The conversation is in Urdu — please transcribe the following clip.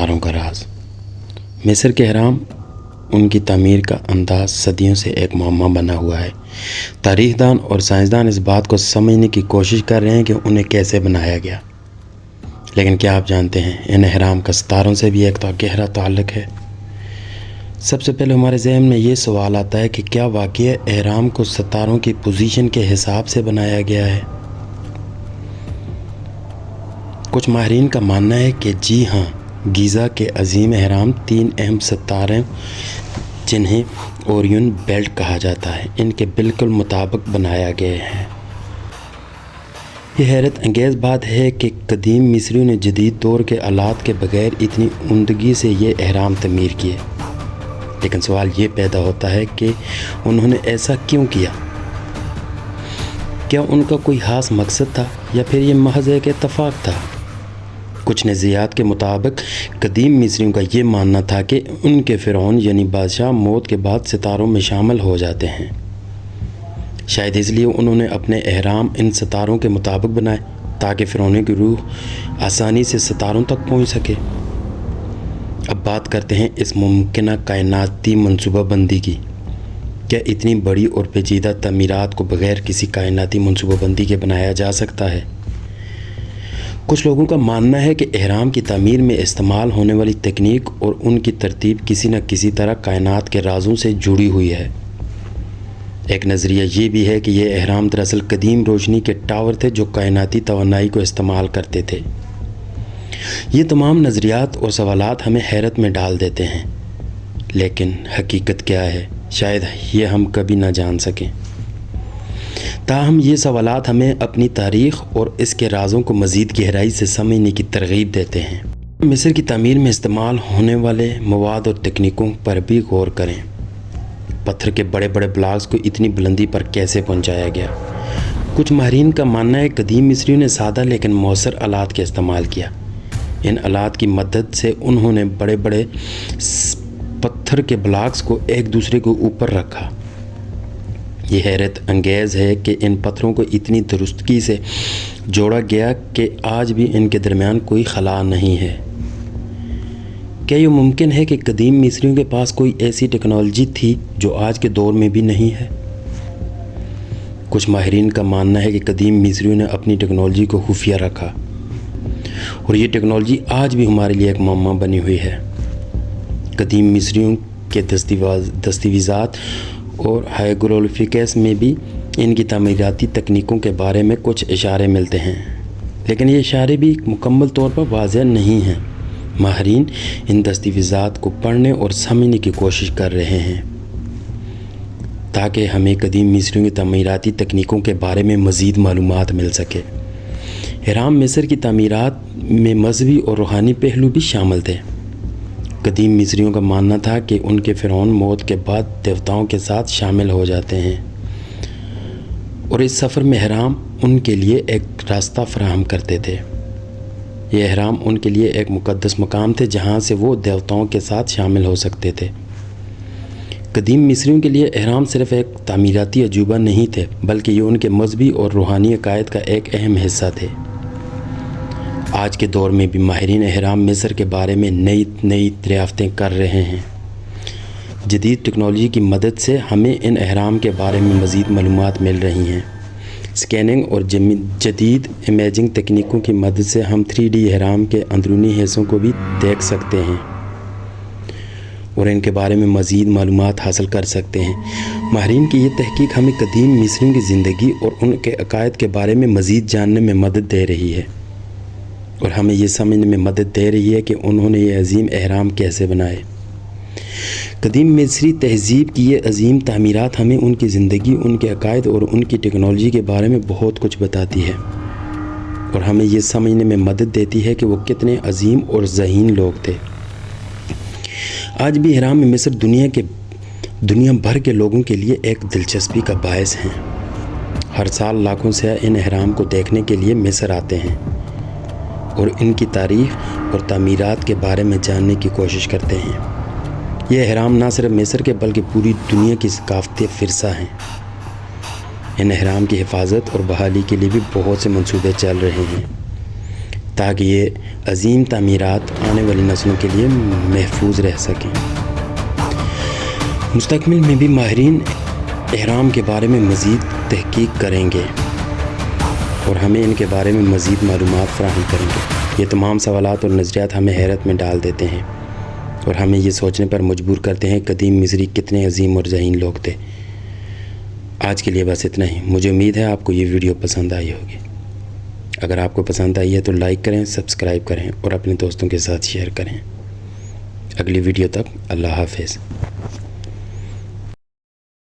ستاروں کا راز۔ مصر کے اہرام، ان کی تعمیر کا انداز صدیوں سے ایک معمہ بنا ہوا ہے۔ تاریخ دان اور سائنسدان اس بات کو سمجھنے کی کوشش کر رہے ہیں کہ انہیں کیسے بنایا گیا، لیکن کیا آپ جانتے ہیں ان اہرام کا ستاروں سے بھی ایک گہرا تعلق ہے۔ سب سے پہلے ہمارے ذہن میں یہ سوال آتا ہے کہ کیا واقعی اہرام کو ستاروں کی پوزیشن کے حساب سے بنایا گیا ہے؟ کچھ ماہرین کا ماننا ہے کہ جی ہاں، گیزا کے عظیم اہرام 3 اہم ستارے جنہیں اوریون بیلٹ کہا جاتا ہے، ان کے بالکل مطابق بنایا گیا ہے۔ یہ حیرت انگیز بات ہے کہ قدیم مصریوں نے جدید دور کے آلات کے بغیر اتنی عمدگی سے یہ اہرام تعمیر کیے، لیکن سوال یہ پیدا ہوتا ہے کہ انہوں نے ایسا کیوں کیا؟ کیا ان کا کوئی خاص مقصد تھا یا پھر یہ محض ایک اتفاق تھا؟ کچھ نظریات کے مطابق قدیم مصریوں کا یہ ماننا تھا کہ ان کے فرعون یعنی بادشاہ موت کے بعد ستاروں میں شامل ہو جاتے ہیں۔ شاید اس لیے انہوں نے اپنے اہرام ان ستاروں کے مطابق بنائے تاکہ فرعونوں کی روح آسانی سے ستاروں تک پہنچ سکے۔ اب بات کرتے ہیں اس ممکنہ کائناتی منصوبہ بندی کی۔ کیا اتنی بڑی اور پیچیدہ تعمیرات کو بغیر کسی کائناتی منصوبہ بندی کے بنایا جا سکتا ہے؟ کچھ لوگوں کا ماننا ہے کہ اہرام کی تعمیر میں استعمال ہونے والی تکنیک اور ان کی ترتیب کسی نہ کسی طرح کائنات کے رازوں سے جڑی ہوئی ہے۔ ایک نظریہ یہ بھی ہے کہ یہ اہرام دراصل قدیم روشنی کے ٹاور تھے جو کائناتی توانائی کو استعمال کرتے تھے۔ یہ تمام نظریات اور سوالات ہمیں حیرت میں ڈال دیتے ہیں، لیکن حقیقت کیا ہے شاید یہ ہم کبھی نہ جان سکیں۔ تاہم یہ سوالات ہمیں اپنی تاریخ اور اس کے رازوں کو مزید گہرائی سے سمجھنے کی ترغیب دیتے ہیں۔ مصر کی تعمیر میں استعمال ہونے والے مواد اور تکنیکوں پر بھی غور کریں۔ پتھر کے بڑے بڑے بلاکس کو اتنی بلندی پر کیسے پہنچایا گیا؟ کچھ ماہرین کا ماننا ہے کہ قدیم مصریوں نے سادہ لیکن مؤثر آلات کا استعمال کیا۔ ان آلات کی مدد سے انہوں نے بڑے بڑے پتھر کے بلاکس کو ایک دوسرے کے اوپر رکھا۔ یہ حیرت انگیز ہے کہ ان پتھروں کو اتنی درستگی سے جوڑا گیا کہ آج بھی ان کے درمیان کوئی خلا نہیں ہے۔ کیا یہ ممکن ہے کہ قدیم مصریوں کے پاس کوئی ایسی ٹیکنالوجی تھی جو آج کے دور میں بھی نہیں ہے؟ کچھ ماہرین کا ماننا ہے کہ قدیم مصریوں نے اپنی ٹیکنالوجی کو خفیہ رکھا، اور یہ ٹیکنالوجی آج بھی ہمارے لیے ایک معمہ بنی ہوئی ہے۔ قدیم مصریوں کے دستاویزات اور ہائیروگلیفکس میں بھی ان کی تعمیراتی تکنیکوں کے بارے میں کچھ اشارے ملتے ہیں، لیکن یہ اشارے بھی مکمل طور پر واضح نہیں ہیں۔ ماہرین ان دستاویزات کو پڑھنے اور سمجھنے کی کوشش کر رہے ہیں تاکہ ہمیں قدیم مصریوں کی تعمیراتی تکنیکوں کے بارے میں مزید معلومات مل سکے۔ اہرام مصر کی تعمیرات میں مذہبی اور روحانی پہلو بھی شامل تھے۔ قدیم مصریوں کا ماننا تھا کہ ان کے فرعون موت کے بعد دیوتاؤں کے ساتھ شامل ہو جاتے ہیں، اور اس سفر میں اہرام ان کے لیے ایک راستہ فراہم کرتے تھے۔ یہ اہرام ان کے لیے ایک مقدس مقام تھے جہاں سے وہ دیوتاؤں کے ساتھ شامل ہو سکتے تھے۔ قدیم مصریوں کے لیے اہرام صرف ایک تعمیراتی عجوبہ نہیں تھے، بلکہ یہ ان کے مذہبی اور روحانی عقائد کا ایک اہم حصہ تھے۔ آج کے دور میں بھی ماہرین اہرام مصر کے بارے میں نئی دریافتیں کر رہے ہیں۔ جدید ٹیکنالوجی کی مدد سے ہمیں ان اہرام کے بارے میں مزید معلومات مل رہی ہیں۔ اسکیننگ اور جدید امیجنگ تکنیکوں کی مدد سے ہم 3D اہرام کے اندرونی حصوں کو بھی دیکھ سکتے ہیں اور ان کے بارے میں مزید معلومات حاصل کر سکتے ہیں۔ ماہرین کی یہ تحقیق ہمیں قدیم مصریوں کی زندگی اور ان کے عقائد کے بارے میں مزید جاننے میں مدد دے رہی ہے، اور ہمیں یہ سمجھنے میں مدد دے رہی ہے کہ انہوں نے یہ عظیم اہرام کیسے بنائے۔ قدیم مصری تہذیب کی یہ عظیم تعمیرات ہمیں ان کی زندگی، ان کے عقائد اور ان کی ٹیکنالوجی کے بارے میں بہت کچھ بتاتی ہے، اور ہمیں یہ سمجھنے میں مدد دیتی ہے کہ وہ کتنے عظیم اور ذہین لوگ تھے۔ آج بھی اہرام مصر دنیا بھر کے لوگوں کے لیے ایک دلچسپی کا باعث ہیں۔ ہر سال لاکھوں سیاح ان اہرام کو دیکھنے کے لیے مصر آتے ہیں اور ان کی تاریخ اور تعمیرات کے بارے میں جاننے کی کوشش کرتے ہیں۔ یہ اہرام نہ صرف مصر کے بلکہ پوری دنیا کی ثقافتی ورثہ ہیں۔ ان اہرام کی حفاظت اور بحالی کے لیے بھی بہت سے منصوبے چل رہے ہیں۔ تاکہ یہ عظیم تعمیرات آنے والی نسلوں کے لیے محفوظ رہ سکیں۔ مستقبل میں بھی ماہرین اہرام کے بارے میں مزید تحقیق کریں گے اور ہمیں ان کے بارے میں مزید معلومات فراہم کریں گے۔ یہ تمام سوالات اور نظریات ہمیں حیرت میں ڈال دیتے ہیں اور ہمیں یہ سوچنے پر مجبور کرتے ہیں قدیم مصری کتنے عظیم اور ذہین لوگ تھے۔ آج کے لیے بس اتنا ہی۔ مجھے امید ہے آپ کو یہ ویڈیو پسند آئی ہوگی۔ اگر آپ کو پسند آئی ہے تو لائک کریں، سبسکرائب کریں اور اپنے دوستوں کے ساتھ شیئر کریں۔ اگلی ویڈیو تک اللہ حافظ۔